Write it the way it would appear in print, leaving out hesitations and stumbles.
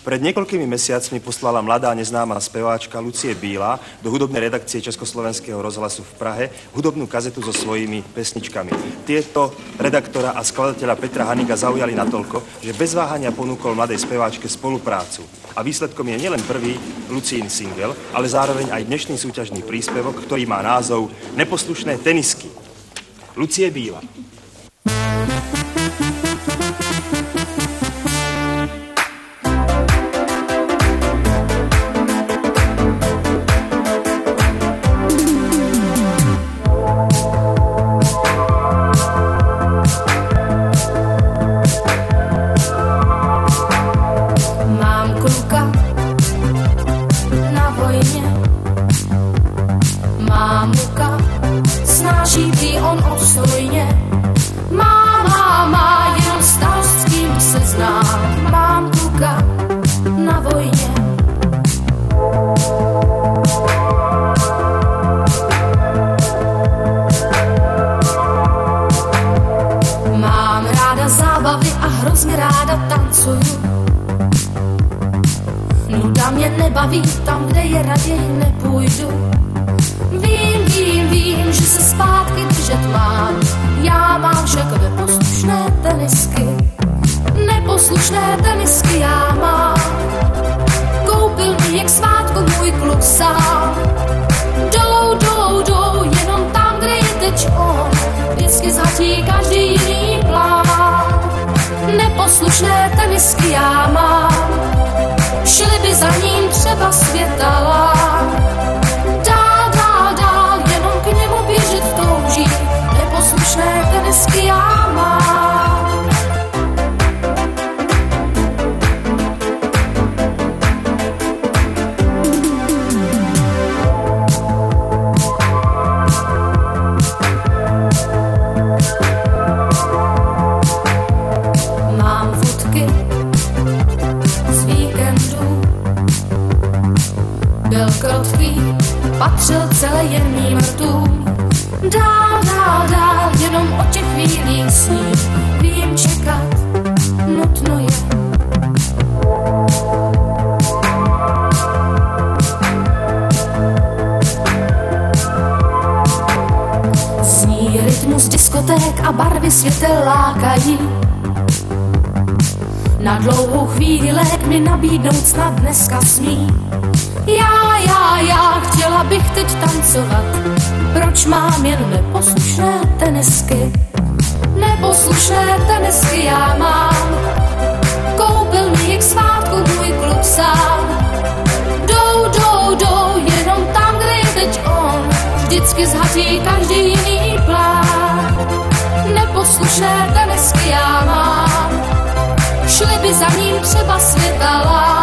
Pred niekoľkými mesiacmi poslala mladá neznáma speváčka Lucie Bílá do hudobnej redakcie Československého rozhlasu v Prahe hudobnú kazetu so svojimi pesničkami. Tieto redaktora a skladateľa Petra Haniga zaujali natoľko, že bez váhania ponúkol mladej speváčke spoluprácu. A výsledkom je nielen prvý Lucín single, ale zároveň aj dnešný súťažný príspevok, ktorý má názov Neposlušné tenisky. Lucie Bílá. Nuda mě nebaví, tam, kde je raději nepůjdu. Vím, že se zpátky držet mám. Já mám však neposlušné tenisky. Neposlušné tenisky já mám. Koupil mi je k svátku můj kluk sám. Jdou, jenom tam, kde je teď on. Vždycky zhatí každý jiný plán. Neposlušné tenisky já mám. Šli by za ním třeba světala. Dál, jenom k němu běžet touží. Neposlušné tenisky já mám. Mám fotky z víkendu. Byl krotký, patřil celé jen mým rtům. Dál, jenom o těch chvílích s ním. Vím, čekat nutno je. Zní rytmus diskoték a barvy světel lákají. Na dlouhou chvíli lék mi nabídnout snad dneska smí. Já chtěla bych teď tancovat. Proč mám jen neposlušné tenisky? Neposlušné tenisky já mám. Koupil mi je k svátku můj kluk sám. Jdou, jenom tam, kde je teď on. Vždycky zhatí každý jiný plán. Neposlušné tenisky já mám. Šli by za ním třeba světala.